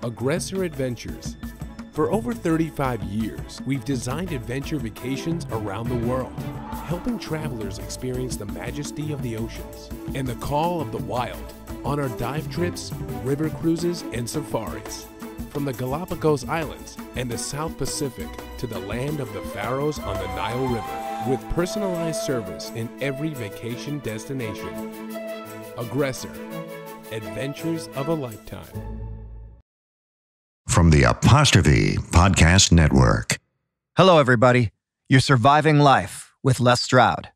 Aggressor Adventures. For over 35 years, we've designed adventure vacations around the world, helping travelers experience the majesty of the oceans and the call of the wild on our dive trips, river cruises, and safaris. From the Galapagos Islands and the South Pacific to the land of the Faroes on the Nile River, with personalized service in every vacation destination. Aggressor. Adventures of a lifetime. From the Apostrophe Podcast Network. Hello, everybody. You're surviving life with Les Stroud.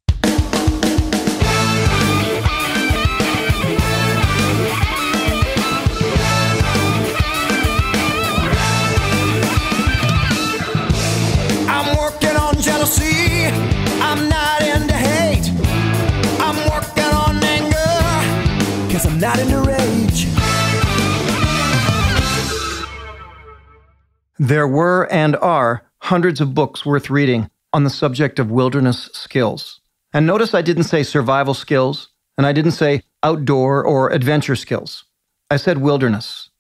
I'm working on jealousy. I'm not into hate. I'm working on anger, 'cause I'm not into rage. There were and are hundreds of books worth reading on the subject of wilderness skills. And notice I didn't say survival skills, and I didn't say outdoor or adventure skills. I said wilderness.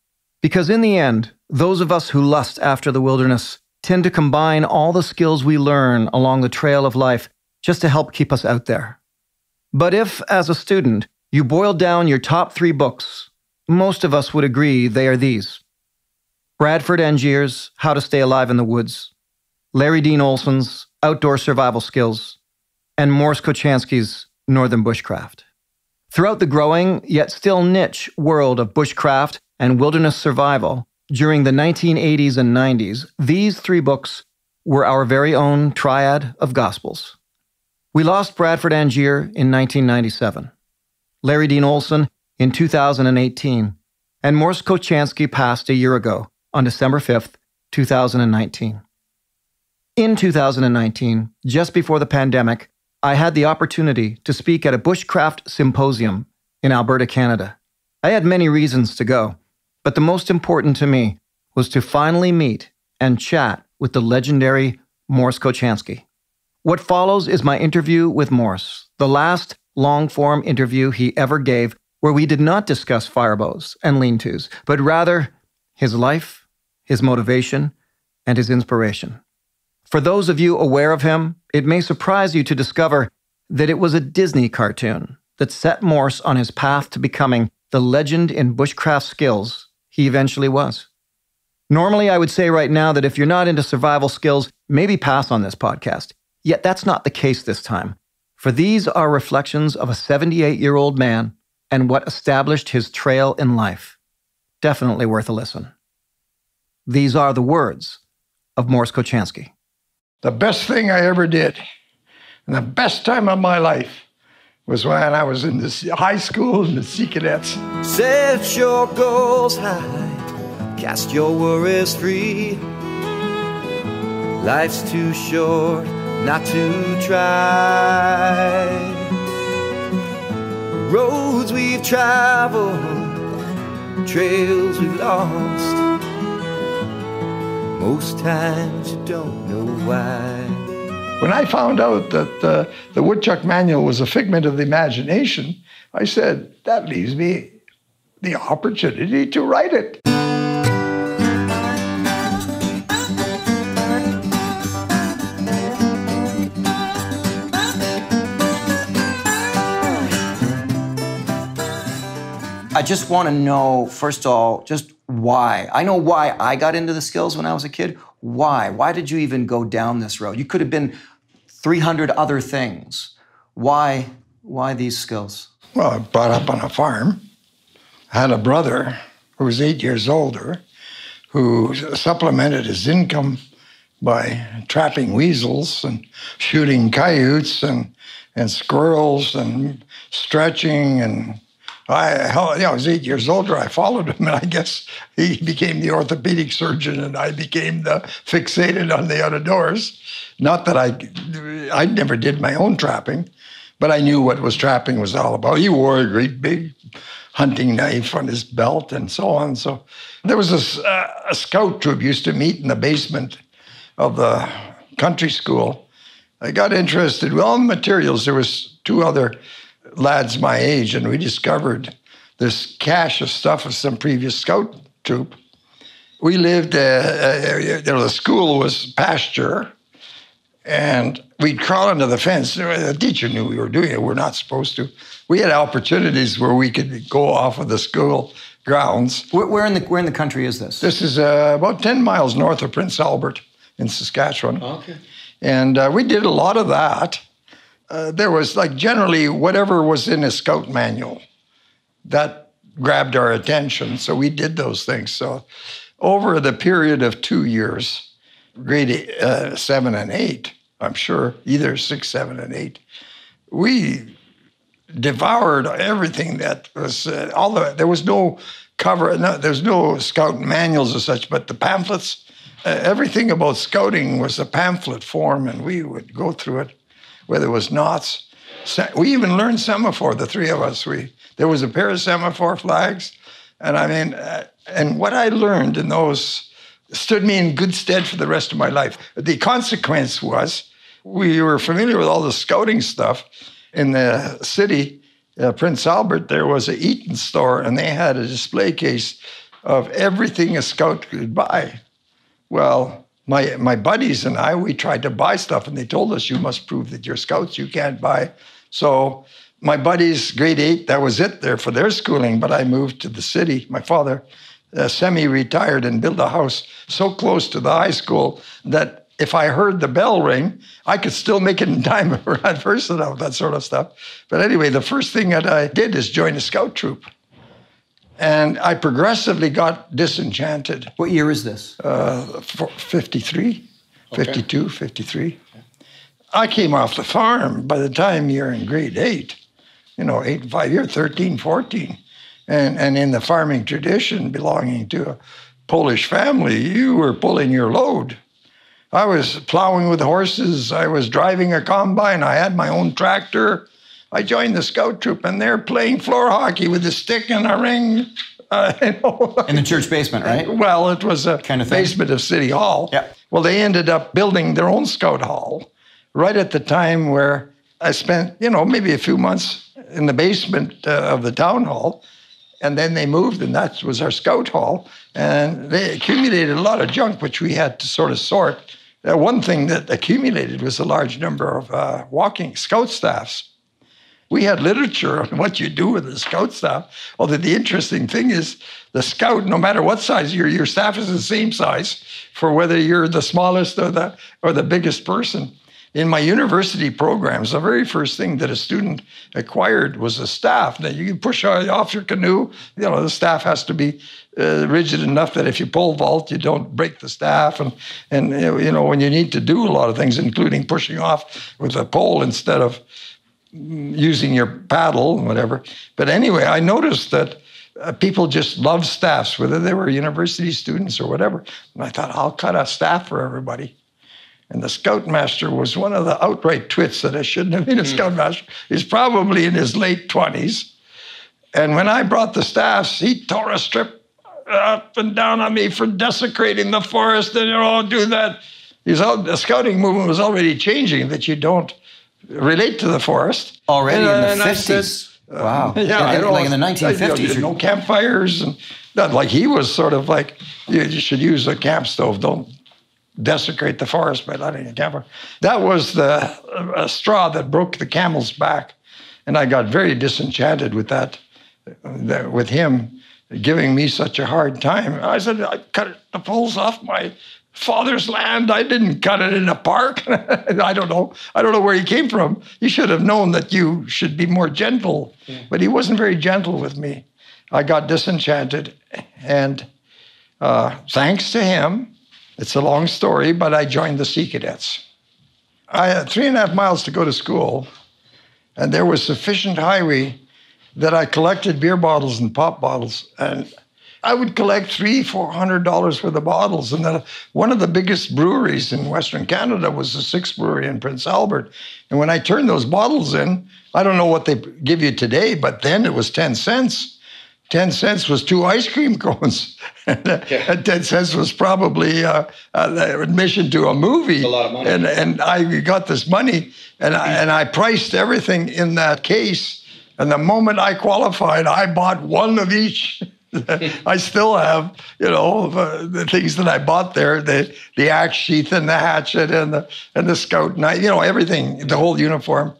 Because in the end, those of us who lust after the wilderness tend to combine all the skills we learn along the trail of life just to help keep us out there. But if, as a student, you boil down your top 3 books, most of us would agree they are these. Bradford Angier's How to Stay Alive in the Woods, Larry Dean Olson's Outdoor Survival Skills, and Morris Kochanski's Northern Bushcraft. Throughout the growing, yet still niche world of bushcraft and wilderness survival, during the 1980s and 90s, these 3 books were our very own triad of gospels. We lost Bradford Angier in 1997, Larry Dean Olson in 2018, and Morris Kochanski passed a year ago, on December 5th, 2019. In 2019, just before the pandemic, I had the opportunity to speak at a bushcraft symposium in Alberta, Canada. I had many reasons to go, but the most important to me was to finally meet and chat with the legendary Morris Kochanski. What follows is my interview with Morris, the last long-form interview he ever gave, where we did not discuss firebows and lean-tos, but rather his life, his motivation, and his inspiration. For those of you aware of him, it may surprise you to discover that it was a Disney cartoon that set Morris on his path to becoming the legend in bushcraft skills he eventually was. Normally, I would say right now that if you're not into survival skills, maybe pass on this podcast. Yet that's not the case this time, for these are reflections of a 78-year-old man and what established his trail in life. Definitely worth a listen. These are the words of Morris Kochanski. The best thing I ever did, and the best time of my life, was when I was in the high school in the Sea Cadets. Set your goals high, cast your worries free. Life's too short not to try. Roads we've traveled, trails we've lost. Most times you don't know why. When I found out that the Woodchuck Manual was a figment of the imagination, I said, that leaves me the opportunity to write it. I just want to know, first of all, just why. I know why I got into the skills when I was a kid. Why? Why did you even go down this road? You could have been 300 other things. Why these skills? Well, I brought up on a farm. I had a brother who was 8 years older who supplemented his income by trapping weasels and shooting coyotes and squirrels and stretching and I was 8 years older. I followed him, and I guess he became the orthopedic surgeon, and I became the fixated on the outdoors. Not that I never did my own trapping, but I knew what trapping was all about. He wore a great big hunting knife on his belt and so on. So there was a scout troop used to meet in the basement of the country school. I got interested with all the materials. There was 2 other lads my age, and we discovered this cache of stuff of some previous scout troop. We lived, the school was pasture, and we'd crawl under the fence. The teacher knew we were doing it. We're not supposed to. We had opportunities where we could go off of the school grounds. Where in the country is this? This is about 10 miles north of Prince Albert in Saskatchewan. Okay. And we did a lot of that. There was generally whatever was in a scout manual that grabbed our attention. So we did those things. So over the period of 2 years, grade 7 and 8, I'm sure, either 6, 7, and 8, we devoured everything that was, there was no cover, there's no scout manuals or such, but the pamphlets, everything about scouting was a pamphlet form, and we would go through it, whether it was knots. We even learned semaphore, the three of us. There was a pair of semaphore flags, and and what I learned in those stood me in good stead for the rest of my life. The consequence was we were familiar with all the scouting stuff. In the city, Prince Albert, there was an Eaton store, and they had a display case of everything a scout could buy. Well, my buddies and I, we tried to buy stuff, and they told us, you must prove that you're scouts, you can't buy. So my buddies, grade 8, that was it there for their schooling, but I moved to the city. My father semi-retired and built a house so close to the high school that if I heard the bell ring, I could still make it in time for adversity, that sort of stuff. But anyway, the first thing that I did is join a scout troop. And I progressively got disenchanted. What year is this? 53, 52, 53. I came off the farm by the time you're in grade 8, 8 and 5 years, 13, 14. And in the farming tradition belonging to a Polish family, you were pulling your load. I was plowing with horses. I was driving a combine. I had my own tractor. I joined the scout troop, and they're playing floor hockey with a stick and a ring. In the church basement, right? Well, it was a kind of basement of City Hall. Yeah. Well, they ended up building their own scout hall right at the time where I spent, maybe a few months in the basement of the town hall. And then they moved, and that was our scout hall. And they accumulated a lot of junk, which we had to sort of sort. One thing that accumulated was a large number of walking scout staffs. We had literature on what you do with the scout staff. Although the interesting thing is the scout, no matter what size, your staff is the same size for whether you're the smallest or the biggest person. In my university programs, the very first thing that a student acquired was a staff. Now, you can push off your canoe. The staff has to be rigid enough that if you pole vault, you don't break the staff. And when you need to do a lot of things, including pushing off with a pole instead of using your paddle, whatever. But anyway, I noticed that people just love staffs, whether they were university students or whatever. And I thought, I'll cut a staff for everybody. And the scoutmaster was one of the outright twits that I shouldn't have been a scoutmaster. He's probably in his late 20s. And when I brought the staffs, he tore a strip up and down on me for desecrating the forest and, do that. The scouting movement was already changing, that you don't relate to the forest. Already in the 50s? Wow. Yeah. Like in the 1950s. No campfires. And that, like he was sort of like, you should use a camp stove, don't desecrate the forest by lighting a campfire. That was the straw that broke the camel's back. And I got very disenchanted with that, with him giving me such a hard time. I said, I cut the poles off my father's land. I didn't cut it in a park. I don't know where he came from. He should have known that you should be more gentle. Yeah. But he wasn't very gentle with me. I got disenchanted. And thanks to him, it's a long story, but I joined the Sea Cadets. I had 3.5 miles to go to school, and there was sufficient highway that I collected beer bottles and pop bottles, and I would collect $300-400 worth of bottles. And one of the biggest breweries in Western Canada was the Six Brewery in Prince Albert. And when I turned those bottles in, I don't know what they give you today, but then it was 10 cents. 10 cents was 2 ice cream cones. And 10 cents was probably admission to a movie. That's a lot of money. And I got this money, and I priced everything in that case. And the moment I qualified, I bought one of each. I still have, the things that I bought there, the axe sheath and the hatchet and the scout knife, everything, the whole uniform.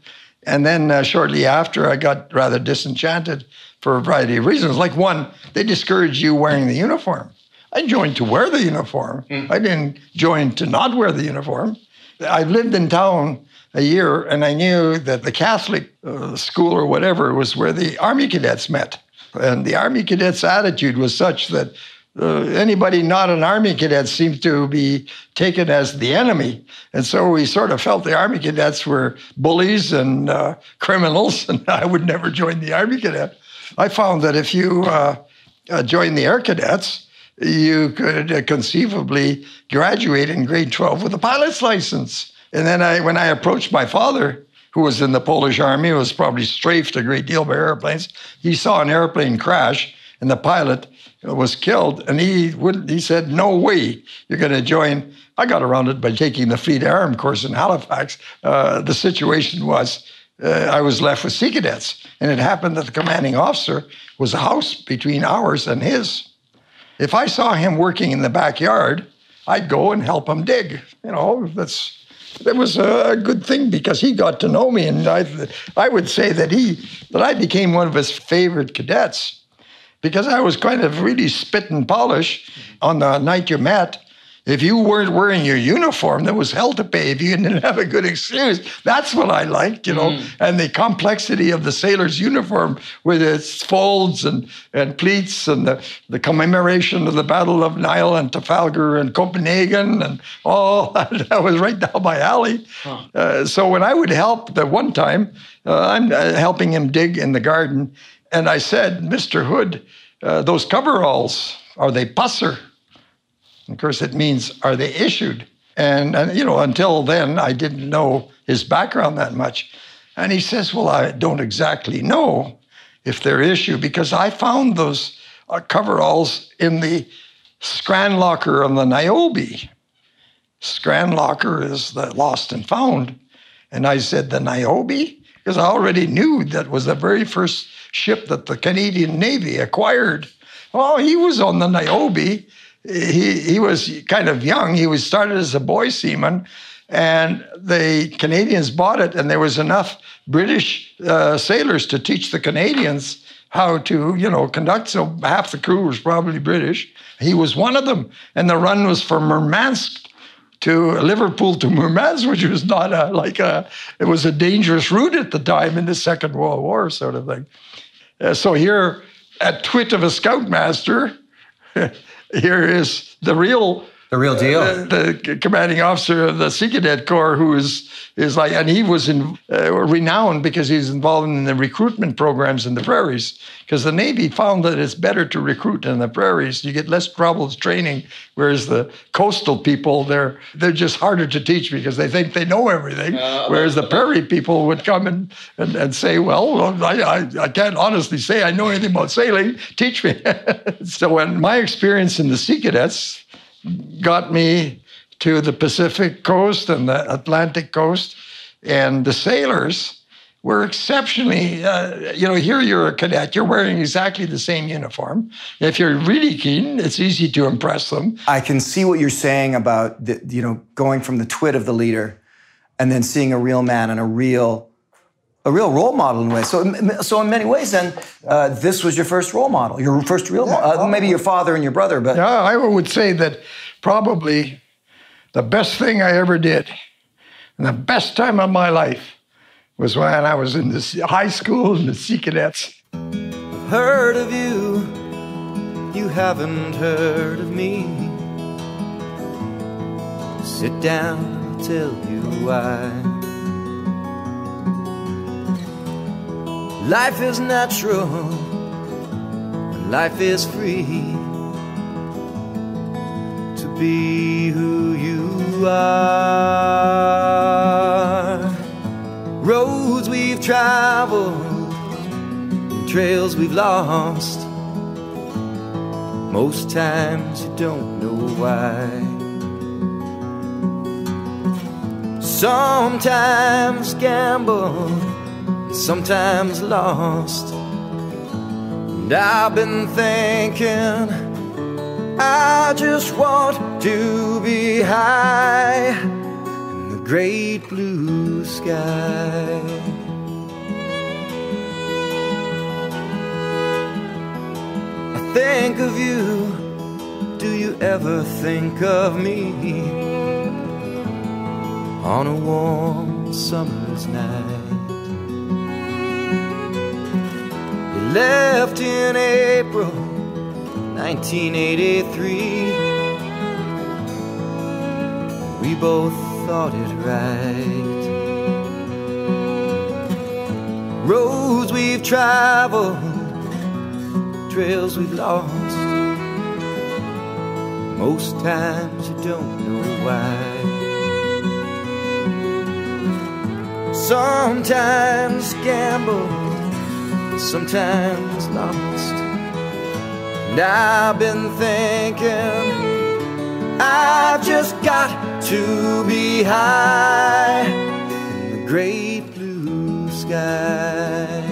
And then shortly after, I got rather disenchanted for a variety of reasons. Like one, they discourage you wearing the uniform. I joined to wear the uniform. I didn't join to not wear the uniform. I lived in town a year, and I knew that the Catholic school or whatever was where the Army cadets met. And the Army cadets' attitude was such that anybody not an Army cadet seemed to be taken as the enemy. And so we sort of felt the Army cadets were bullies and criminals, and I would never join the Army cadet. I found that if you joined the Air Cadets, you could conceivably graduate in grade 12 with a pilot's license. And then when I approached my father, who was in the Polish Army, was probably strafed a great deal by airplanes, he saw an airplane crash, and the pilot was killed, and he said, no way you're going to join. I got around it by taking the Fleet Arm course in Halifax. The situation was I was left with Sea Cadets, and it happened that the commanding officer was a house between ours and his. If I saw him working in the backyard, I'd go and help him dig. That was a good thing because he got to know me, and I would say that I became one of his favorite cadets because I was kind of really spit and polish on the night you met. If you weren't wearing your uniform, there was hell to pay if you didn't have a good excuse. That's what I liked, and the complexity of the sailor's uniform with its folds and pleats and the commemoration of the Battle of Nile and Trafalgar and Copenhagen and all that was right down my alley. So when I would help, the one time, I'm helping him dig in the garden, and I said, Mr. Hood, those coveralls, are they pusser? Of course, it means, are they issued? And until then, I didn't know his background that much. And he says, well, I don't exactly know if they're issued because I found those coveralls in the Scran Locker on the Niobe. Scran Locker is the lost and found. And I said, the Niobe? Because I already knew that was the very first ship that the Canadian Navy acquired. Well, he was on the Niobe. He was kind of young. He was started as a boy seaman, and the Canadians bought it, and there was enough British sailors to teach the Canadians how to, conduct. So half the crew was probably British. He was one of them, and the run was from Murmansk to Liverpool to Murmansk, which was not it was a dangerous route at the time in the Second World War sort of thing. So here, at twit of a scoutmaster, here is the real deal. The commanding officer of the Sea Cadet Corps, who is like, and he was renowned because he's involved in the recruitment programs in the prairies. Because the Navy found that it's better to recruit in the prairies. You get less trouble training, whereas the coastal people, they're just harder to teach because they think they know everything. Whereas the prairie people would come and say, well, I can't honestly say I know anything about sailing. Teach me. So when my experience in the Sea Cadets got me to the Pacific coast and the Atlantic coast, and the sailors were exceptionally, here you're a cadet, you're wearing exactly the same uniform. If you're really keen, it's easy to impress them. I can see what you're saying about, going from the twit of the leader and then seeing a real man and a real role model in a way. So in many ways, then, this was your first role model, your first real model. Maybe your father and your brother, but... Yeah, I would say that probably the best thing I ever did and the best time of my life was when I was in the high school in the Sea Cadets. I've heard of you, you haven't heard of me. Sit down, I'll tell you why. Life is natural, and life is free. To be who you are. Roads we've traveled, and trails we've lost. Most times you don't know why. Sometimes gambled, sometimes lost. And I've been thinking, I just want to be high in the great blue sky. I think of you, do you ever think of me? On a warm summer's night, you left in April 1983. We both thought it right. Roads we've traveled, trails we've lost. Most times you don't know why. Sometimes gamble, sometimes lost. And I've been thinking, I've just got to be high in the great blue sky.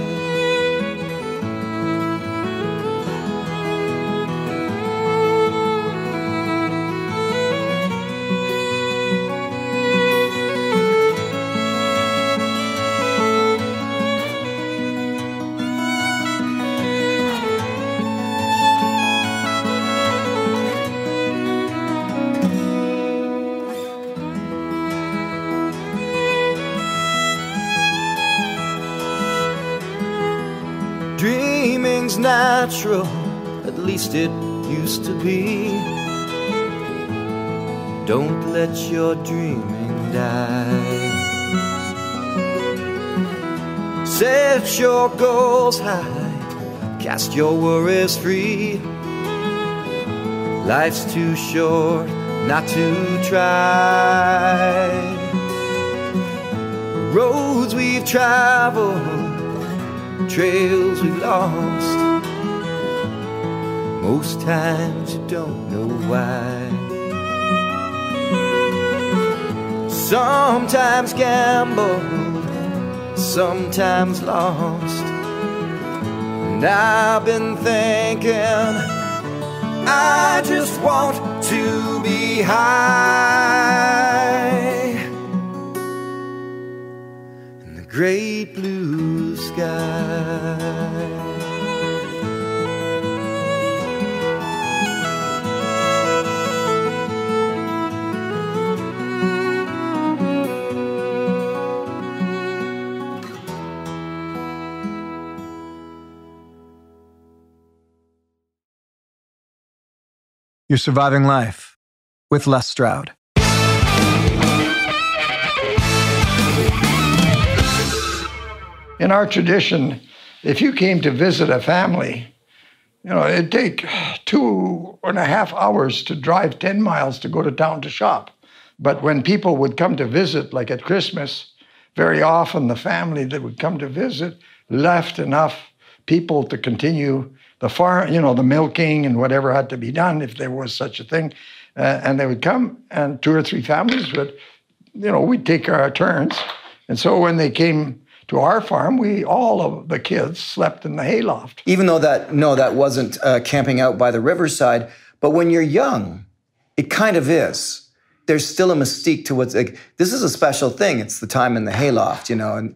Dreaming's natural, at least it used to be. Don't let your dreaming die. Set your goals high, cast your worries free. Life's too short not to try. Roads we've traveled, trails we've lost. Most times you don't know why. Sometimes gambled, sometimes lost. And I've been thinking, I just want to be high in the great blue sky. You're Surviving Life with Les Stroud. In our tradition, if you came to visit a family, it'd take 2.5 hours to drive 10 miles to go to town to shop. But when people would come to visit, like at Christmas, very often the family that would come to visit left enough people to continue the farm, the milking and whatever had to be done if there was such a thing. And they would come, and 2 or 3 families would, we'd take our turns. And so when they came to our farm, all of the kids slept in the hayloft. Even though that wasn't camping out by the riverside, but when you're young, it kind of is. There's still a mystique to what's like, this is a special thing. It's the time in the hayloft, and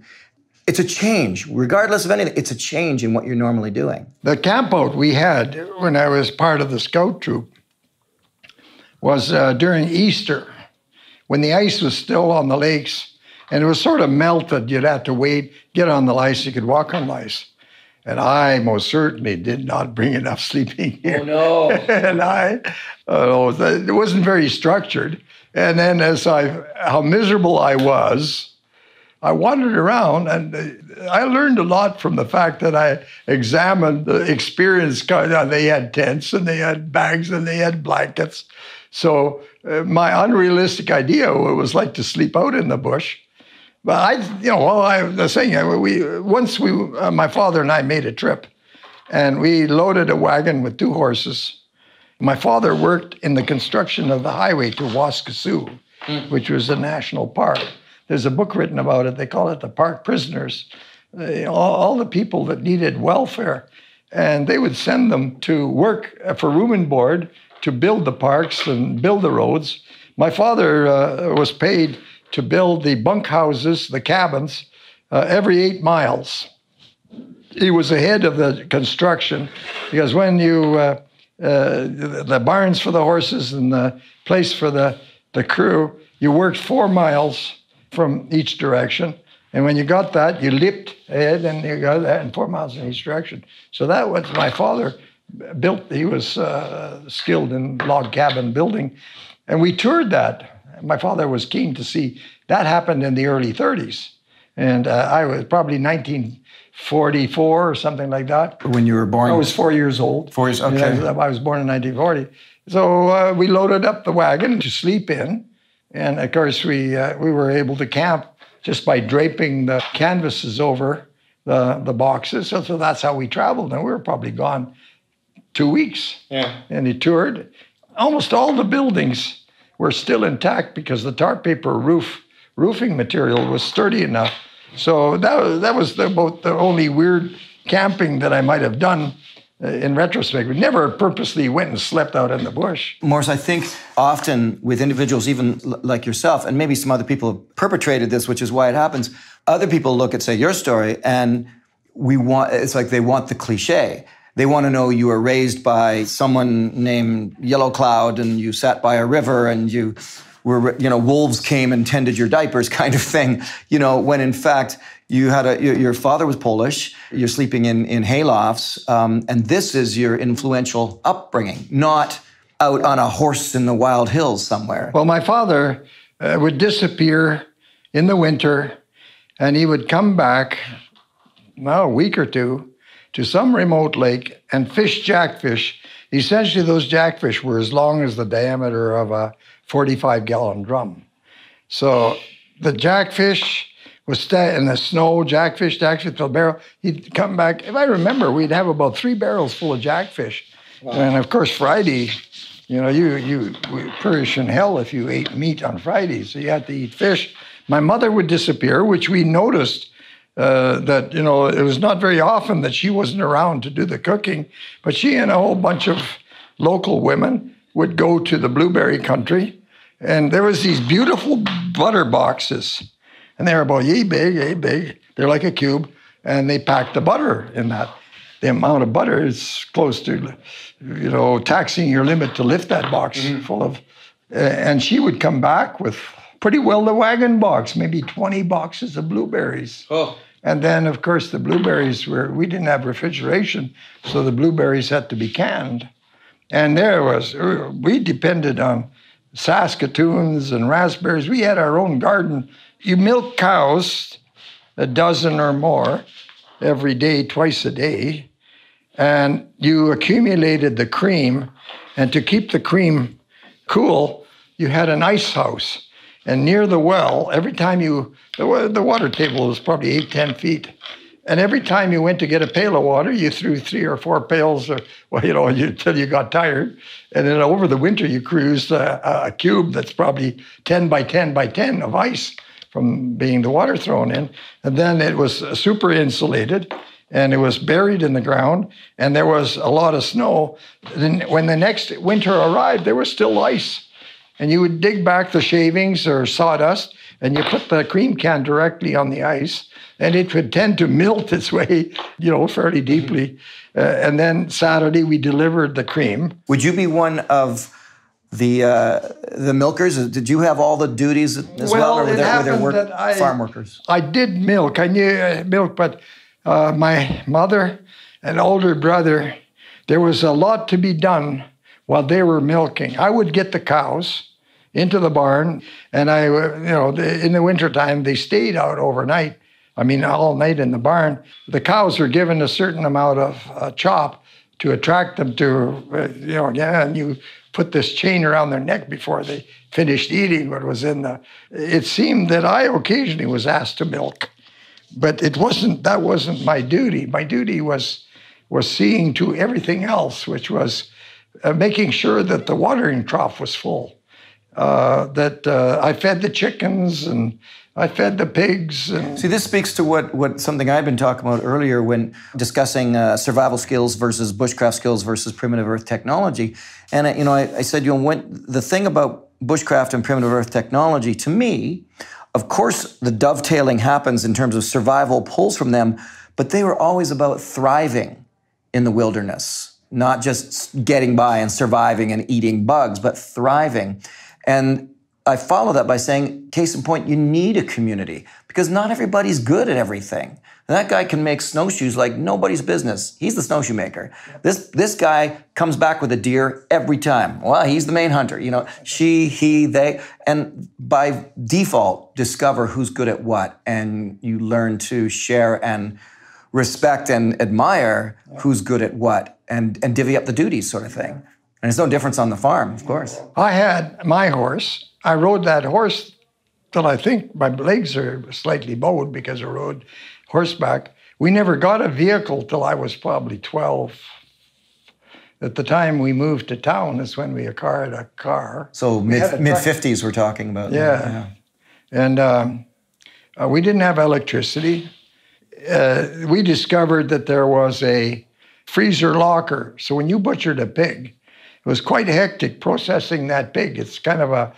it's a change. Regardless of anything, it's a change in what you're normally doing. The campout we had when I was part of the scout troop was during Easter, when the ice was still on the lakes, and it was sort of melted. You'd have to wait, get on the ice, you could walk on the ice. And I most certainly did not bring enough sleeping gear. Oh, no. And it wasn't very structured. And then how miserable I was, I wandered around, and I learned a lot from the fact that I examined the experience. They had tents, and they had bags, and they had blankets. So my unrealistic idea what it was like to sleep out in the bush. But my father and I made a trip, and we loaded a wagon with 2 horses. My father worked in the construction of the highway to Waskesiu, which was a national park. There's a book written about it. They call it The Park Prisoners. All the people that needed welfare. and they would send them to work for Room and Board to build the parks and build the roads. My father was paid to build the bunkhouses, the cabins, every 8 miles. He was ahead of the construction because when you, the barns for the horses and the place for the crew, you worked 4 miles from each direction. And when you got that, you leaped ahead and you got that in 4 miles in each direction. So that was my father built. He was skilled in log cabin building. And we toured that. My father was keen to see. That happened in the early 30s. And I was probably 1944 or something like that. When you were born? I was 4 years old. 4 years, okay. I was born in 1940. So we loaded up the wagon to sleep in. And of course, we were able to camp just by draping the canvases over the boxes. So that's how we traveled. And we were probably gone 2 weeks. Yeah. And he toured. Almost all the buildings were still intact because the tar paper roofing material was sturdy enough. So that was about the only weird camping that I might have done in retrospect. We never purposely went and slept out in the bush. Morris, I think often with individuals, even like yourself, and maybe some other people have perpetrated this, which is why it happens, other people look at, say, your story, and it's like they want the cliche. They want to know you were raised by someone named Yellow Cloud and you sat by a river and you were, wolves came and tended your diapers kind of thing, when in fact you had your father was Polish, you're sleeping in haylofts, and this is your influential upbringing, not out on a horse in the wild hills somewhere. Well, my father would disappear in the winter and he would come back, a week or two, to some remote lake and fish jackfish. Essentially, those jackfish were as long as the diameter of a 45-gallon drum. So the jackfish was in the snow, jackfish till barrel. He'd come back. If I remember, we'd have about 3 barrels full of jackfish. Wow. And of course, Friday, you perish in hell if you ate meat on Friday. So you had to eat fish. My mother would disappear, which we noticed that, it was not very often that she wasn't around to do the cooking, but she and a whole bunch of local women would go to the blueberry country, and there was these beautiful butter boxes, and they were about yay big, they're like a cube, and they packed the butter in that. The amount of butter is close to, taxing your limit to lift that box full of, and she would come back with pretty well the wagon box, maybe 20 boxes of blueberries. Oh. And then, of course, the blueberries we didn't have refrigeration, so the blueberries had to be canned. And we depended on Saskatoons and raspberries. We had our own garden. You milk cows, a dozen or more, every day, twice a day, and you accumulated the cream. And to keep the cream cool, you had an ice house. And near the well, every time the water table was probably 8-10 feet. And every time you went to get a pail of water, you threw 3 or 4 pails, until you got tired. And then over the winter, you cruised a cube that's probably 10 by 10 by 10 of ice from being the water thrown in. And then it was super insulated, and it was buried in the ground, and there was a lot of snow. Then when the next winter arrived, there was still ice. And you would dig back the shavings or sawdust, and you put the cream can directly on the ice, and it would tend to melt its way, fairly deeply. And then Saturday, we delivered the cream. Would you be one of the milkers? Did you have all the duties as well, or were there farm workers? I did milk. I knew milk, but my mother and older brother, there was a lot to be done while they were milking. I would get the cows into the barn, and in the wintertime, they stayed out overnight. All night in the barn. The cows were given a certain amount of chop to attract them to, and you put this chain around their neck before they finished eating what was in the... It seemed that I occasionally was asked to milk, but that wasn't my duty. My duty was seeing to everything else, which was making sure that the watering trough was full. that I fed the chickens and I fed the pigs. And See, this speaks to what something I'd been talking about earlier when discussing survival skills versus bushcraft skills versus primitive earth technology. And I said, when the thing about bushcraft and primitive earth technology, to me, of course, the dovetailing happens in terms of survival pulls from them, but they were always about thriving in the wilderness, not just getting by and surviving and eating bugs, but thriving. And I follow that by saying, case in point, you need a community because not everybody's good at everything. And that guy can make snowshoes like nobody's business. He's the snowshoe maker. This guy comes back with a deer every time. Well, he's the main hunter. She, he, they. And by default, discover who's good at what. And you learn to share and respect and admire who's good at what and divvy up the duties sort of thing. And there's no difference on the farm, of course. I had my horse. I rode that horse till I think my legs are slightly bowed because I rode horseback. We never got a vehicle till I was probably 12. At the time we moved to town, that's when we acquired a car. So mid-50s we're talking about. Yeah. And we didn't have electricity. We discovered that there was a freezer locker. So when you butchered a pig, it was quite hectic processing that pig. It's kind of a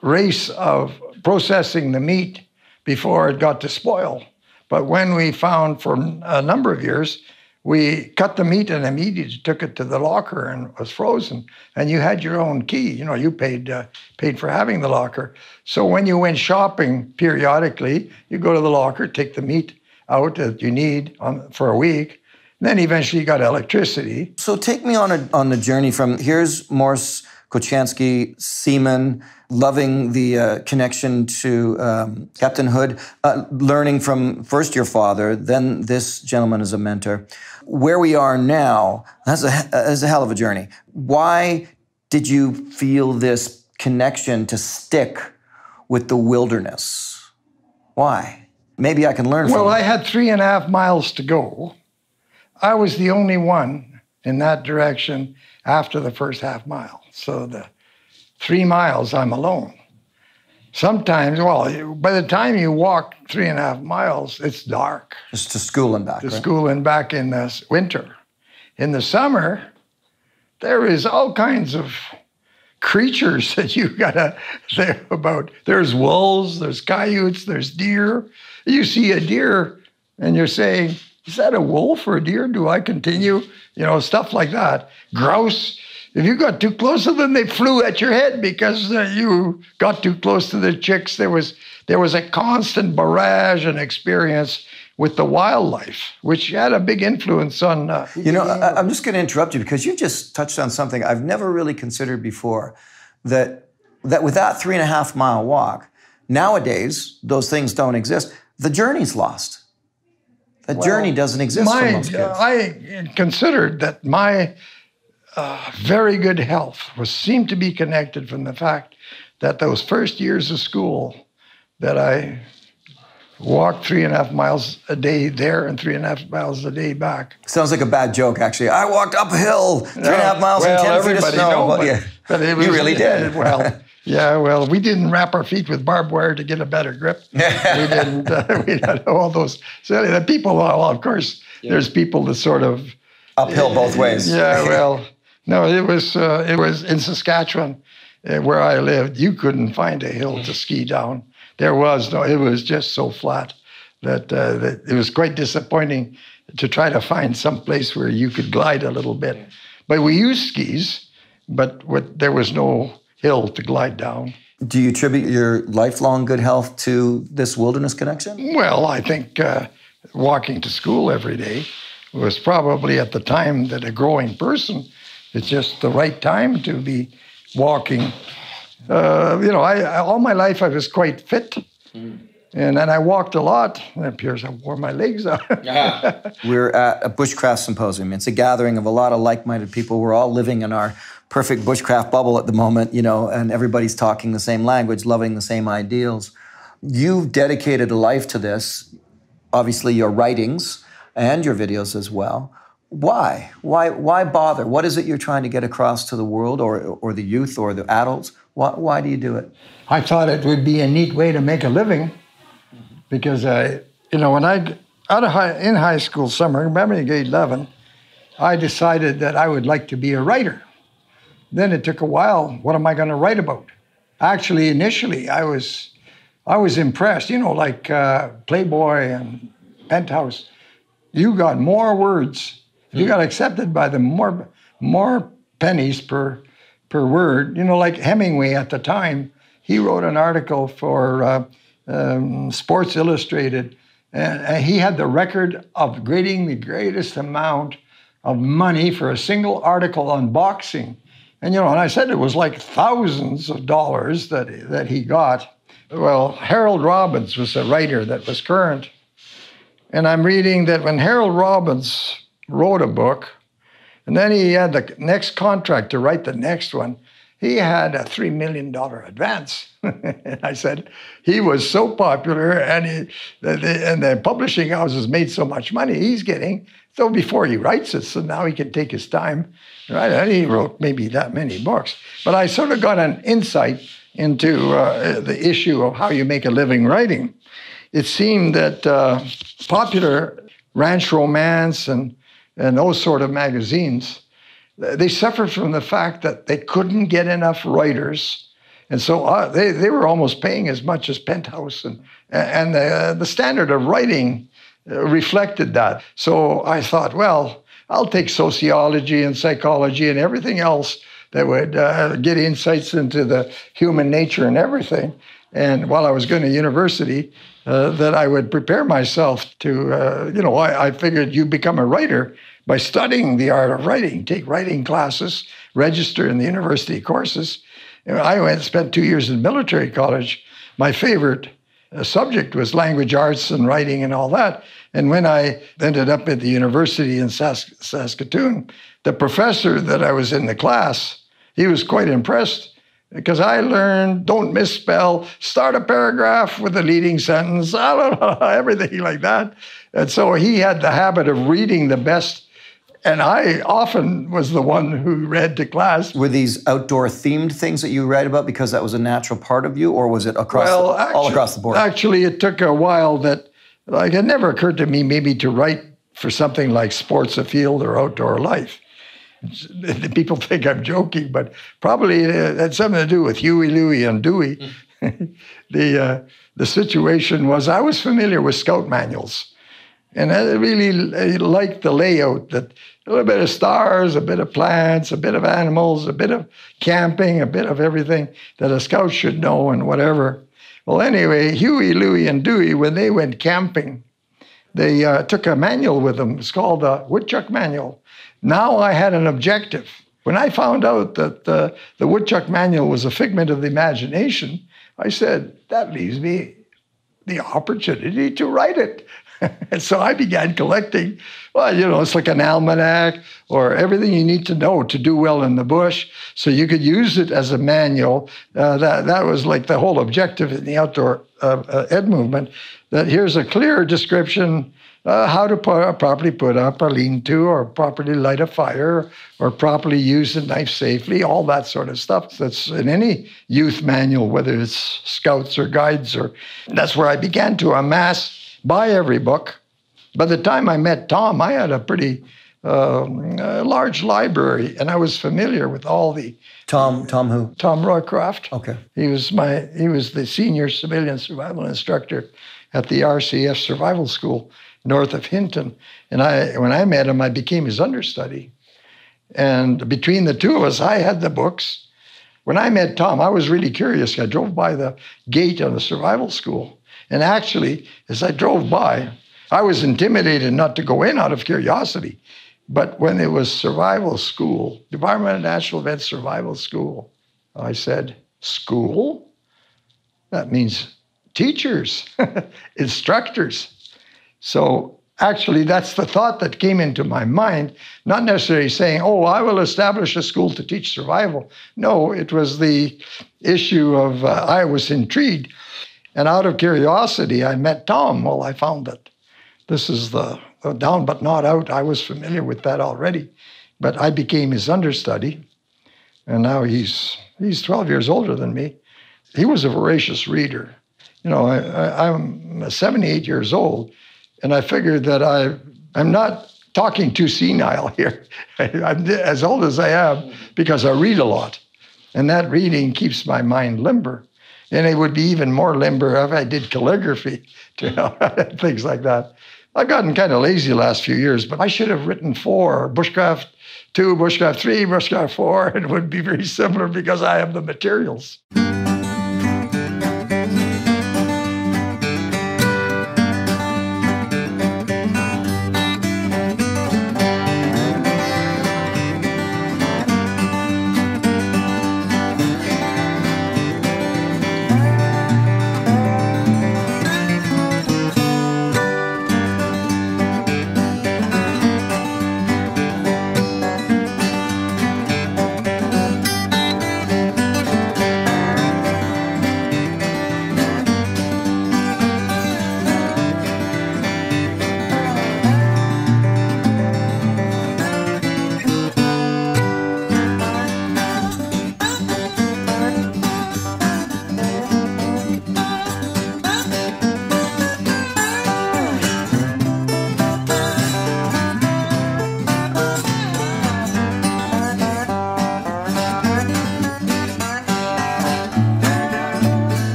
race of processing the meat before it got to spoil. But when we found for a number of years, we cut the meat and immediately took it to the locker and it was frozen. And you had your own key. You paid for having the locker. So when you went shopping periodically, you go to the locker, take the meat out that you need for a week. Then eventually you got electricity. So take me on the journey from here's Morris Kochanski, seaman, loving the connection to Captain Hood, learning from first your father, then this gentleman as a mentor. Where we are now, that's a hell of a journey. Why did you feel this connection to stick with the wilderness? Why? Maybe I can learn from it. Well, I had 3.5 miles to go. I was the only one in that direction after the first half mile. So the 3 miles, I'm alone. Sometimes, by the time you walk 3.5 miles, it's dark. Just to school and back, To school and back in the winter. In the summer, there is all kinds of creatures that you gotta think about. There's wolves, there's coyotes, there's deer. You see a deer and you're saying, is that a wolf or a deer? Do I continue? Stuff like that. Grouse. If you got too close to them, they flew at your head because you got too close to the chicks. There was a constant barrage and experience with the wildlife, which had a big influence on... I'm just going to interrupt you because you just touched on something I've never really considered before, that with that 3.5 mile walk, nowadays, those things don't exist. The journey's lost. The journey doesn't exist for most kids. I considered that my very good health seemed to be connected from the fact that those first years of school that I walked 3.5 miles a day there and 3.5 miles a day back. Sounds like a bad joke, actually. I walked uphill 3.5 miles and 10 feet of snow. But you really did. We didn't wrap our feet with barbed wire to get a better grip. We didn't. We had all those. So the people, of course, there's people that sort of uphill both ways. No, it was in Saskatchewan, where I lived. You couldn't find a hill to ski down. There was no. It was just so flat that it was quite disappointing to try to find some place where you could glide a little bit. But we used skis, but there was no hill to glide down. Do you attribute your lifelong good health to this wilderness connection? Well, I think walking to school every day was probably at the time that a growing person, it's just the right time to be walking. All my life I was quite fit. And then I walked a lot. It appears I wore my legs out. We're at a bushcraft symposium. It's a gathering of a lot of like-minded people. We're all living in our perfect bushcraft bubble at the moment, and everybody's talking the same language, loving the same ideals. You've dedicated a life to this, obviously your writings and your videos as well. Why? Why bother? What is it you're trying to get across to the world or the youth or the adults? Why do you do it? I thought it would be a neat way to make a living because, when in high school summer, remember in grade 11, I decided that I would like to be a writer. Then it took a while. What am I going to write about? Actually, initially, I was impressed. Like Playboy and Penthouse. You got more words. You got accepted by them more pennies per word. Like Hemingway at the time, he wrote an article for Sports Illustrated, and he had the record of getting the greatest amount of money for a single article on boxing. And and I said it was like thousands of dollars that he got. Well, Harold Robbins was a writer that was current. And I'm reading that when Harold Robbins wrote a book, and then he had the next contract to write the next one, he had a $3 million advance. And I said, he was so popular, and the publishing houses made so much money, he's getting, so before he writes it, so now he can take his time, right? And he wrote maybe that many books. But I sort of got an insight into the issue of how you make a living writing. It seemed that popular ranch romance and those sort of magazines, they suffered from the fact that they couldn't get enough writers. And so they were almost paying as much as Penthouse. And the standard of writing reflected that. So I thought, well, I'll take sociology and psychology and everything else that would get insights into the human nature and everything. And while I was going to university, that I would prepare myself to, I figured you become a writer by studying the art of writing, take writing classes, register in the university courses. I went and spent 2 years in military college. My favorite subject was language arts and writing and all that. And when I ended up at the university in Saskatoon, the professor that I was in the class, he was quite impressed because I learned, don't misspell, start a paragraph with a leading sentence, everything like that. And so he had the habit of reading the best. And I often was the one who read to class. Were these outdoor themed things that you read about because that was a natural part of you, or was it all across the board? Actually, it took a while that, it never occurred to me maybe to write for something like Sports Afield or Outdoor Life. People think I'm joking, but probably it had something to do with Huey, Louie, and Dewey. The situation was I was familiar with scout manuals. And I really liked the layout, that a little bit of stars, a bit of plants, a bit of animals, a bit of camping, a bit of everything that a scout should know and whatever. Well, anyway, Huey, Louie, and Dewey, when they went camping, they took a manual with them. It's called the Woodchuck Manual. Now I had an objective. When I found out that the Woodchuck Manual was a figment of the imagination, I said, that leaves me the opportunity to write it. And so I began collecting, it's like an almanac or everything you need to know to do well in the bush. So you could use it as a manual. That was like the whole objective in the outdoor ed movement, that here's a clear description how to properly put up a lean-to or properly light a fire or properly use a knife safely, all that sort of stuff that's in any youth manual, whether it's scouts or guides. That's where I began to buy every book. By the time I met Tom, I had a pretty large library, and I was familiar with all the... Tom who? Tom Roycroft. Okay. He was the senior civilian survival instructor at the RCF Survival School north of Hinton. And when I met him, I became his understudy. And between the two of us, I had the books. When I met Tom, I was really curious. I drove by the gate of the survival school. And actually, as I drove by, I was intimidated not to go in out of curiosity. But when it was survival school, Department of National Defense Survival School, I said, school? That means teachers, instructors. So actually, that's the thought that came into my mind, not necessarily saying, I will establish a school to teach survival. No, it was the issue of I was intrigued. And out of curiosity, I met Tom. Well, I found that this is the Down but not out, I was familiar with that already. But I became his understudy, and now he's 12 years older than me. He was a voracious reader. You know, I'm 78 years old, and I figured that I'm not talking too senile here. I'm as old as I am because I read a lot, and that reading keeps my mind limber. And it would be even more limber if I did calligraphy, you know, things like that. I've gotten kind of lazy the last few years, but I should have written 4, Bushcraft 2, Bushcraft 3, Bushcraft 4. It would be very similar because I have the materials.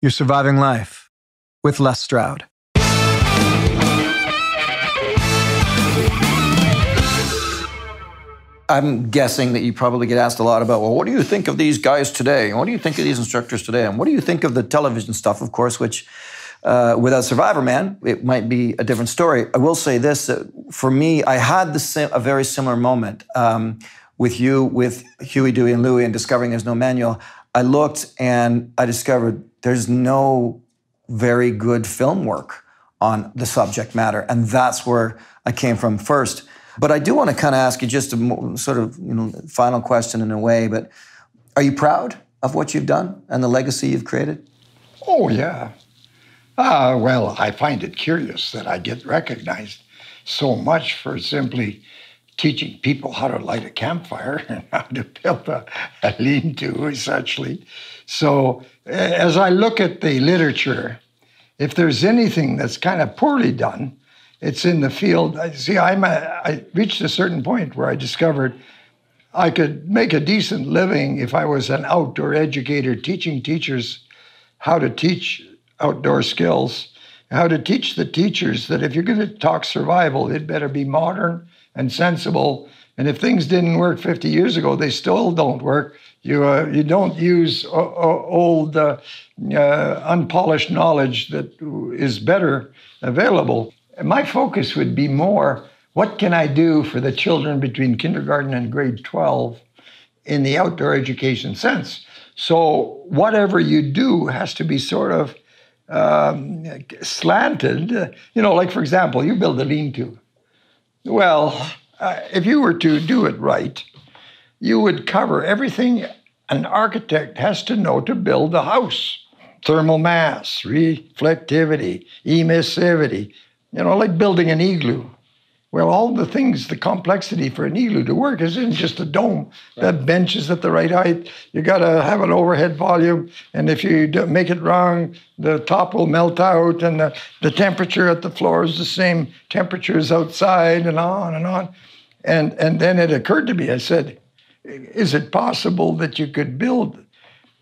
You're Surviving Life with Les Stroud. I'm guessing that you probably get asked a lot about, well, what do you think of these guys today? And what do you think of these instructors today? And what do you think of the television stuff, of course, which without Survivor Man, it might be a different story. I will say this, for me, I had a very similar moment with you, with Huey, Dewey, and Louie, and discovering there's no manual. I looked and I discovered there's no very good film work on the subject matter. And that's where I came from first. But I do want to kind of ask you just a sort of, final question in a way, but are you proud of what you've done and the legacy you've created? Oh, yeah. Well, I find it curious that I get recognized so much for simply teaching people how to light a campfire and how to build a lean-to, essentially. So as I look at the literature, if there's anything that's kind of poorly done, it's in the field. See, I reached a certain point where I discovered I could make a decent living if I was an outdoor educator teaching teachers how to teach outdoor skills, how to teach the teachers that if you're going to talk survival, it better be modern and sensible. And if things didn't work 50 years ago, they still don't work. You don't use old, unpolished knowledge that is better available. My focus would be more, what can I do for the children between kindergarten and grade 12 in the outdoor education sense? So whatever you do has to be sort of slanted. Like, for example, you build a lean-to. Well, if you were to do it right, you would cover everything an architect has to know to build a house. Thermal mass, reflectivity, emissivity, like building an igloo. Well, all the things, the complexity for an igloo to work isn't just a dome. Right. That bench is at the right height. You got to have an overhead volume. And if you make it wrong, the top will melt out. And the temperature at the floor is the same temperature as outside, and on and on. And then it occurred to me, I said, is it possible that you could build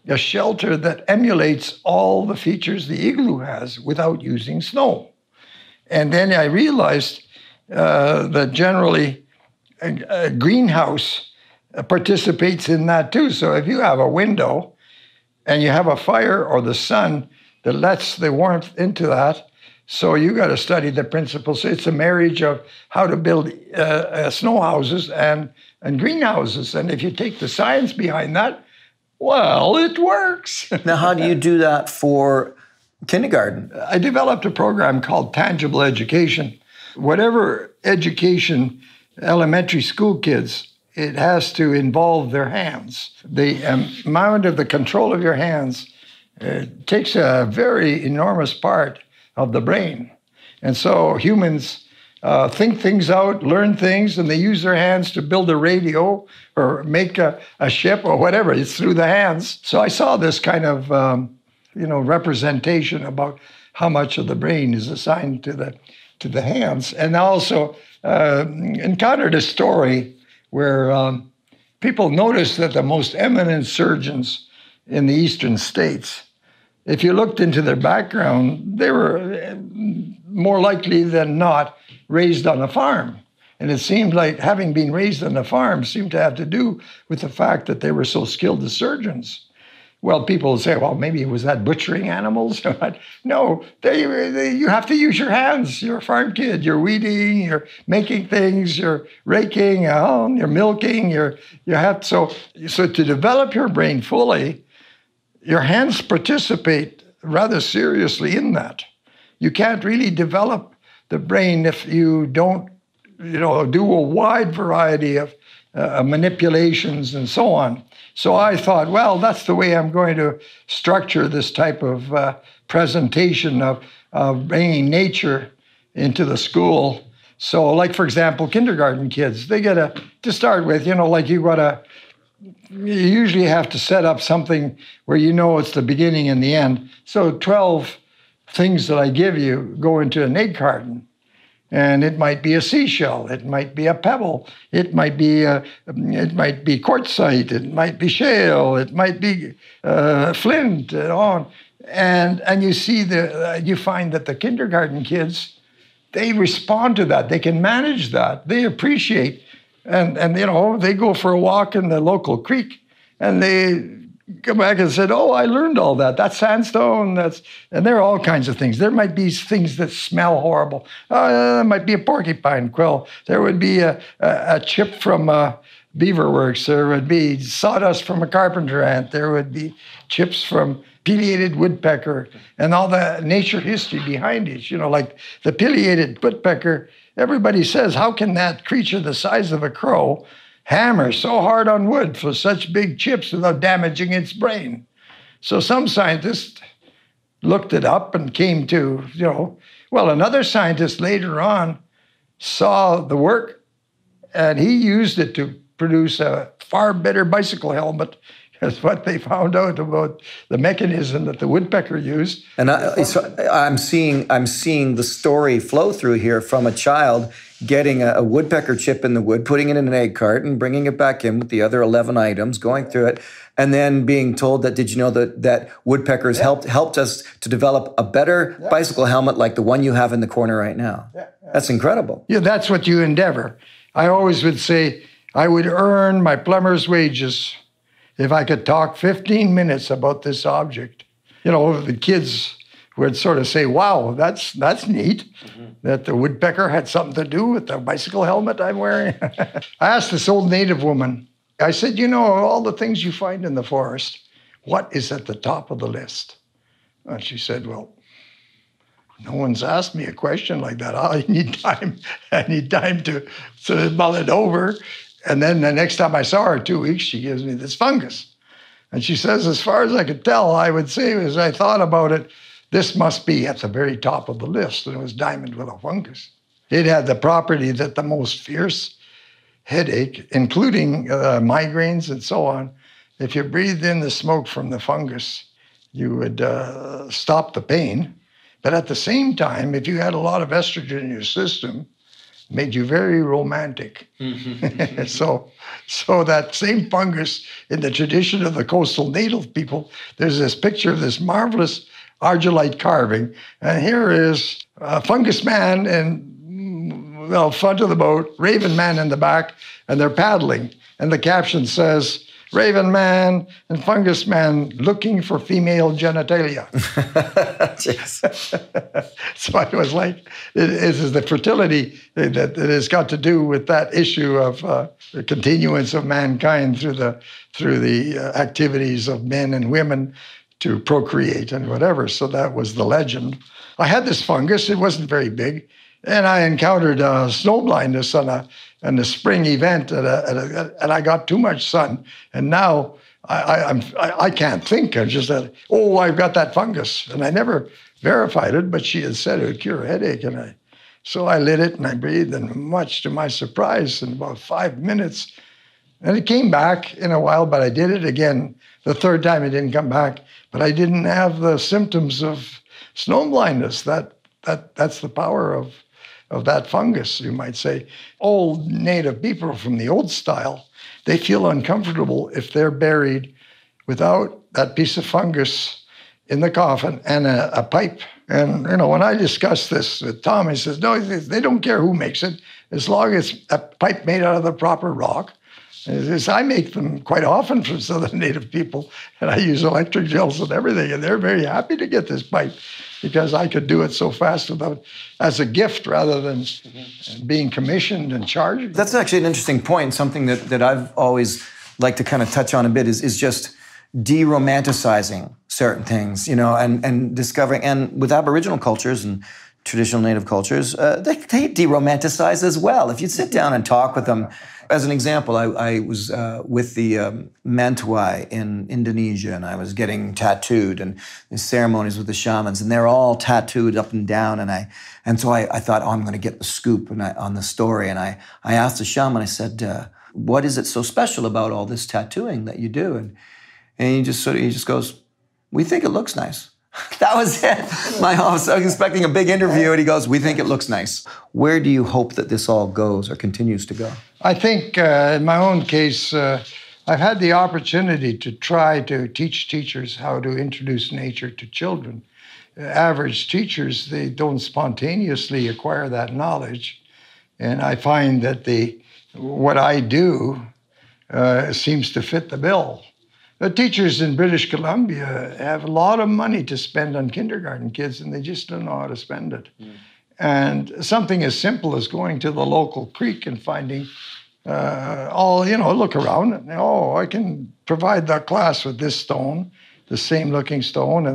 a shelter that emulates all the features the igloo has without using snow? And then I realized that generally a greenhouse participates in that too. So if you have a window and you have a fire or the sun that lets the warmth into that, so you got to study the principles. It's a marriage of how to build snow houses and greenhouses. And if you take the science behind that, well, it works. Now, how do you do that for kindergarten? I developed a program called Tangible Education. Whatever education, elementary school kids, it has to involve their hands. The amount of the control of your hands takes a very enormous part of the brain. And so humans think things out, learn things, and they use their hands to build a radio or make a ship or whatever. It's through the hands. So I saw this kind of representation about how much of the brain is assigned to the hands. And I also encountered a story where people noticed that the most eminent surgeons in the eastern states, if you looked into their background, they were more likely than not raised on a farm. And it seemed like having been raised on a farm seemed to have to do with the fact that they were so skilled as surgeons. Well, people say, well, maybe was that butchering animals? No, you have to use your hands. You're a farm kid. You're weeding, you're making things, you're raking, you're milking. You have so to develop your brain fully, your hands participate rather seriously in that. You can't really develop the brain if you don't, do a wide variety of manipulations and so on. So I thought, well, that's the way I'm going to structure this type of presentation of bringing nature into the school. So, like, for example, kindergarten kids, they get to start with, you usually have to set up something where it's the beginning and the end. So 12 things that I give you go into an egg carton. And it might be a seashell, it might be a pebble, it might be quartzite, it might be shale, it might be flint, and on. And you see you find that the kindergarten kids, they respond to that. They can manage that. They appreciate, and they go for a walk in the local creek, and they come back and said, oh, I learned all that. That's sandstone. And there are all kinds of things. There might be things that smell horrible. There might be a porcupine quill. There would be a chip from Beaver Works. There would be sawdust from a carpenter ant. There would be chips from pileated woodpecker and all the nature history behind it. Like the pileated woodpecker, everybody says, how can that creature the size of a crow hammer so hard on wood for such big chips without damaging its brain? So some scientists looked it up and came to, another scientist later on saw the work and he used it to produce a far better bicycle helmet. That's what they found out about the mechanism that the woodpecker used. And I'm seeing the story flow through here from a child getting a woodpecker chip in the wood, putting it in an egg carton, bringing it back in with the other 11 items, going through it, and then being told that, did you know that woodpeckers helped us to develop a better bicycle helmet like the one you have in the corner right now? That's incredible. Yeah, that's what you endeavor. I always would say I would earn my plumber's wages if I could talk 15 minutes about this object. The kids would sort of say, wow, that's neat, that the woodpecker had something to do with the bicycle helmet I'm wearing. I asked this old native woman, I said, all the things you find in the forest, what is at the top of the list? And she said, well, no one's asked me a question like that. I need time. I need time to sort of mull it over. And then the next time I saw her, 2 weeks, she gives me this fungus. And she says, as far as I could tell, I would say, as I thought about it, this must be at the very top of the list. And it was diamond willow fungus. It had the property that the most fierce headache, including migraines and so on, if you breathed in the smoke from the fungus, you would stop the pain. But at the same time, if you had a lot of estrogen in your system, it made you very romantic. So that same fungus, in the tradition of the coastal native people, there's this picture of this marvelous argillite carving. And here is Fungus Man in front of the boat, Raven Man in the back, and they're paddling. And the caption says, Raven Man and Fungus Man looking for female genitalia. So I was like, it is the fertility that has got to do with that issue of the continuance of mankind through the activities of men and women to procreate and whatever. So that was the legend. I had this fungus. It wasn't very big. And I encountered snow blindness on a spring event, and I got too much sun. And now I can't think. I'm just that, I've got that fungus. And I never verified it, but she had said it would cure a headache. So I lit it and I breathed, and much to my surprise, in about 5 minutes. And it came back in a while, but I did it again. The third time it didn't come back, but I didn't have the symptoms of snow blindness. That's the power of that fungus, you might say. Old native people from the old style, they feel uncomfortable if they're buried without that piece of fungus in the coffin and a pipe. And, when I discussed this with Tom, he says, no, they don't care who makes it, as long as a pipe made out of the proper rock. I make them quite often from Southern Native people, and I use electric gels and everything, and they're very happy to get this pipe because I could do it so fast as a gift rather than being commissioned and charged. That's actually an interesting point. Something that I've always liked to kind of touch on a bit is just de-romanticizing certain things, and discovering, and with Aboriginal cultures and traditional Native cultures, they de-romanticize as well. If you sit down and talk with them, as an example, I was with the Mentawai in Indonesia, and I was getting tattooed, and the ceremonies with the shamans, and they're all tattooed up and down, and so I thought, I'm going to get the scoop on the story, and I asked the shaman, I said, what is it so special about all this tattooing that you do? And he just goes, we think it looks nice. That was it. I was expecting a big interview, and he goes, we think it looks nice. Where do you hope that this all goes or continues to go? I think in my own case, I've had the opportunity to try to teach teachers how to introduce nature to children. Average teachers, they don't spontaneously acquire that knowledge. And I find that what I do seems to fit the bill. The teachers in British Columbia have a lot of money to spend on kindergarten kids, and they just don't know how to spend it. And something as simple as going to the local creek and finding look around and, I can provide that class with this stone, the same looking stone,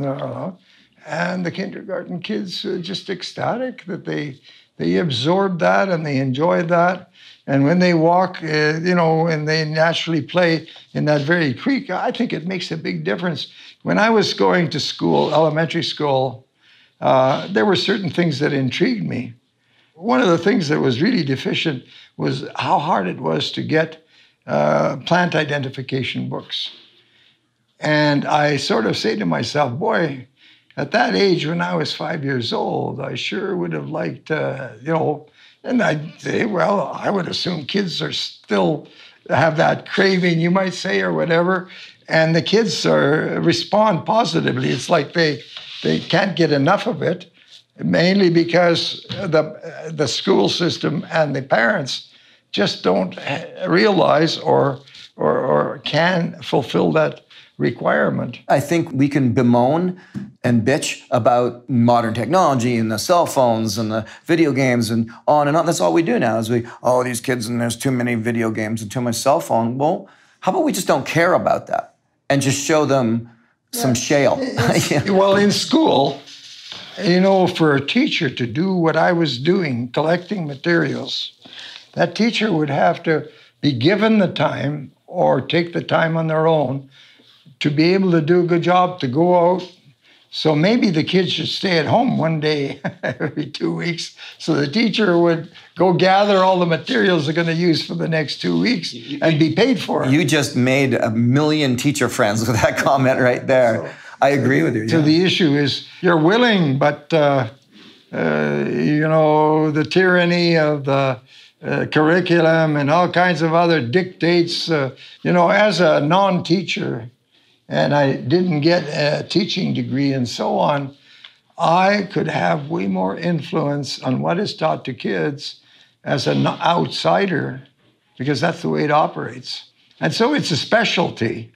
and the kindergarten kids are just ecstatic that they absorb that and they enjoy that. And when they walk, and they naturally play in that very creek, I think it makes a big difference. When I was going to school, elementary school, there were certain things that intrigued me. One of the things that was really deficient was how hard it was to get plant identification books. And I sort of say to myself, boy, at that age when I was 5 years old, I sure would have liked, and I'd say, well, I would assume kids are still have that craving, you might say, or whatever. And the kids respond positively. It's like they can't get enough of it, mainly because the school system and the parents just don't realize or can fulfill that requirement. I think we can bemoan and bitch about modern technology and the cell phones and the video games and on and on. That's all we do now is these kids and there's too many video games and too much cell phone. Well, how about we just don't care about that and just show them some shale? Well, in school, for a teacher to do what I was doing, collecting materials, that teacher would have to be given the time or take the time on their own to be able to do a good job, to go out, So maybe the kids should stay at home one day every 2 weeks. So the teacher would go gather all the materials they're going to use for the next 2 weeks and be paid for it. You just made a million teacher friends with that comment right there. I agree with you. So the issue is you're willing, but the tyranny of the curriculum and all kinds of other dictates, as a non-teacher, and I didn't get a teaching degree and so on, I could have way more influence on what is taught to kids as an outsider, because that's the way it operates. And so it's a specialty.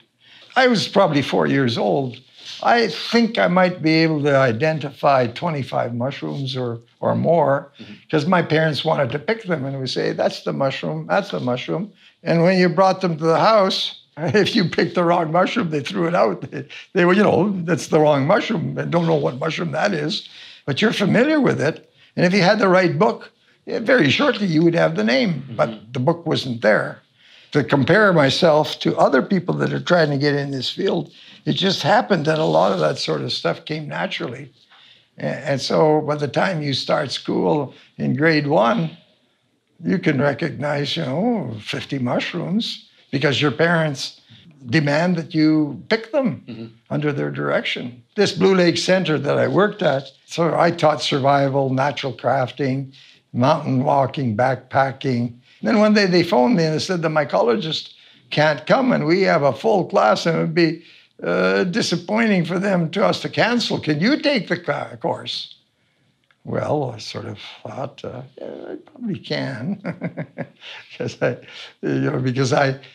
I was probably 4 years old. I think I might be able to identify 25 mushrooms or more, because my parents wanted to pick them, and we say, that's the mushroom, that's the mushroom. And when you brought them to the house, if you picked the wrong mushroom, they threw it out. They were, that's the wrong mushroom. They don't know what mushroom that is, but you're familiar with it. And if you had the right book, very shortly you would have the name, but the book wasn't there. To compare myself to other people that are trying to get in this field, it just happened that a lot of that sort of stuff came naturally. And so by the time you start school in grade 1, you can recognize, 50 mushrooms, because your parents demand that you pick them under their direction. This Blue Lake Center that I worked at, so I taught survival, natural crafting, mountain walking, backpacking. And then one day they phoned me and they said the mycologist can't come and we have a full class and it would be disappointing for us to cancel. Can you take the course? Well, I sort of thought, I probably can, because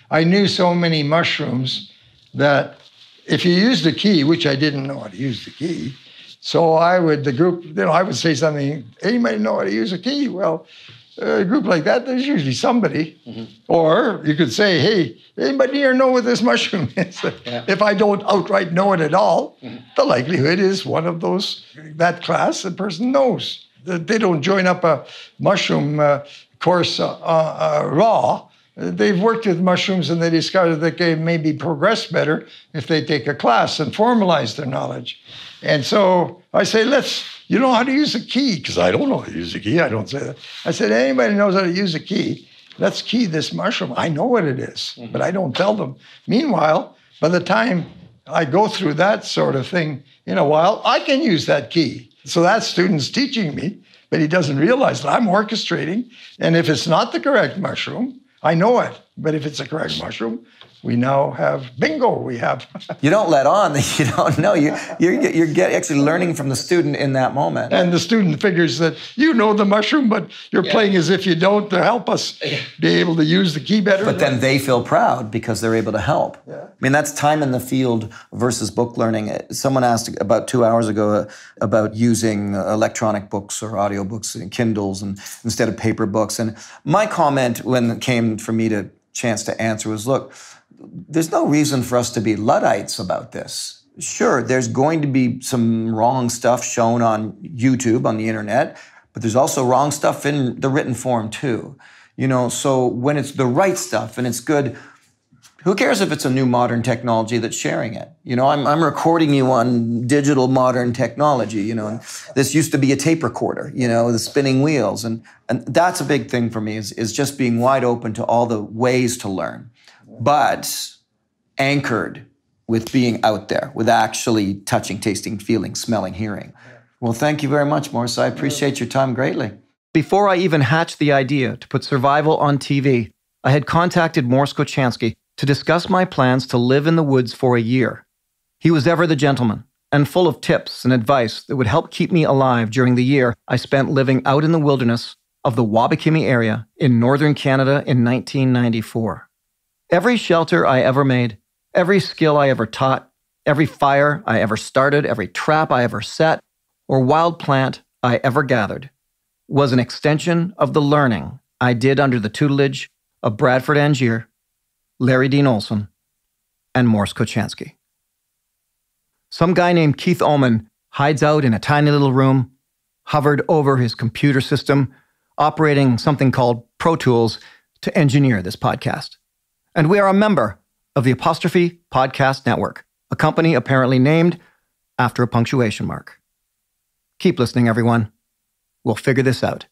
I knew so many mushrooms that if you use the key, which I didn't know how to use the key, so I would say something, anybody know how to use a key? Well, a group like that, there's usually somebody. Or you could say, hey, anybody here know what this mushroom is? If I don't outright know it at all, the likelihood is one of that class, the person knows. They don't join up a mushroom course raw. They've worked with mushrooms and they discovered that they maybe progress better if they take a class and formalize their knowledge. And so I say, you know how to use a key? Because I don't know how to use a key. I don't say that. I said, anybody knows how to use a key, let's key this mushroom. I know what it is, but I don't tell them. Meanwhile, by the time I go through that sort of thing in a while, I can use that key. So that student's teaching me, but he doesn't realize that I'm orchestrating. And if it's not the correct mushroom, I know it. But if it's the correct mushroom, we now have bingo. We have. You don't let on that you don't know. You're actually learning from the student in that moment. And the student figures that you know the mushroom, but you're playing as if you don't to help us be able to use the key better. But then they feel proud because they're able to help. Yeah. I mean, that's time in the field versus book learning. Someone asked about 2 hours ago about using electronic books or audiobooks and Kindles instead of paper books. And my comment when it came for me to chance to answer was, look, there's no reason for us to be Luddites about this. Sure, there's going to be some wrong stuff shown on YouTube, on the internet, but there's also wrong stuff in the written form too. So when it's the right stuff and it's good, who cares if it's a new modern technology that's sharing it? I'm recording you on digital modern technology, and this used to be a tape recorder, the spinning wheels. And that's a big thing for me is just being wide open to all the ways to learn, but anchored with being out there, with actually touching, tasting, feeling, smelling, hearing. Well, thank you very much, Morris. I appreciate your time greatly. Before I even hatched the idea to put survival on TV, I had contacted Morris Kochanski to discuss my plans to live in the woods for a year. He was ever the gentleman and full of tips and advice that would help keep me alive during the year I spent living out in the wilderness of the Wabakimi area in northern Canada in 1994. Every shelter I ever made, every skill I ever taught, every fire I ever started, every trap I ever set, or wild plant I ever gathered was an extension of the learning I did under the tutelage of Bradford Angier, Larry Dean Olson, and Morris Kochanski. Some guy named Keith Ullman hides out in a tiny little room, hovered over his computer system, operating something called Pro Tools to engineer this podcast. And we are a member of the Apostrophe Podcast Network, a company apparently named after a punctuation mark. Keep listening, everyone. We'll figure this out.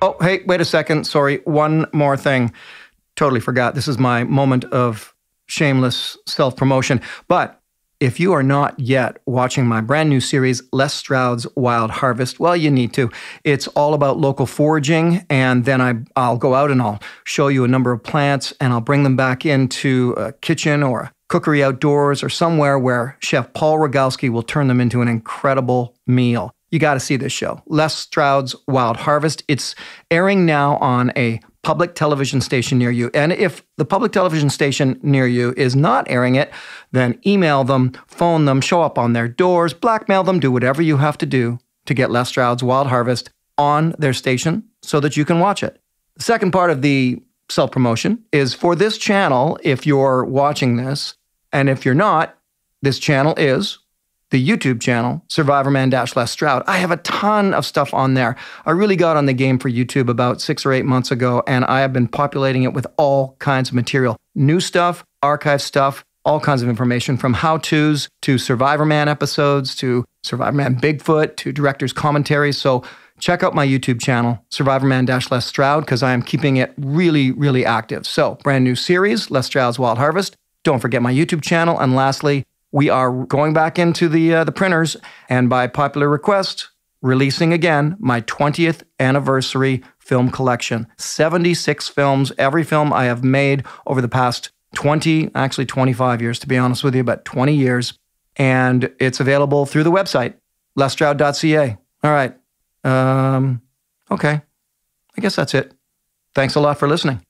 Oh, hey, wait a second. Sorry, one more thing. Totally forgot. This is my moment of shameless self-promotion. But if you are not yet watching my brand new series, Les Stroud's Wild Harvest, well, you need to. It's all about local foraging, and then I'll go out and I'll show you a number of plants, and I'll bring them back into a kitchen or a cookery outdoors or somewhere where Chef Paul Rogalski will turn them into an incredible meal. You got to see this show, Les Stroud's Wild Harvest. It's airing now on a public television station near you. And if the public television station near you is not airing it, then email them, phone them, show up on their doors, blackmail them, do whatever you have to do to get Les Stroud's Wild Harvest on their station so that you can watch it. The second part of the self-promotion is for this channel, if you're watching this, and if you're not, this channel is the YouTube channel, Survivorman-Les Stroud. I have a ton of stuff on there. I really got on the game for YouTube about 6 or 8 months ago, and I have been populating it with all kinds of material. New stuff, archive stuff, all kinds of information from how-tos to Survivorman episodes to Survivorman Bigfoot to director's commentaries. So check out my YouTube channel, Survivorman-Les Stroud, because I am keeping it really, really active. So brand new series, Les Stroud's Wild Harvest. Don't forget my YouTube channel. And lastly, we are going back into the printers, and by popular request, releasing again my 20th anniversary film collection. 76 films, every film I have made over the past 25 years, to be honest with you, but 20 years. And it's available through the website, lesstroud.ca. All right. Okay. I guess that's it. Thanks a lot for listening.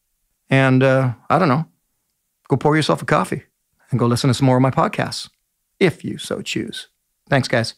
And I don't know, go pour yourself a coffee and go listen to some more of my podcasts, if you so choose. Thanks, guys.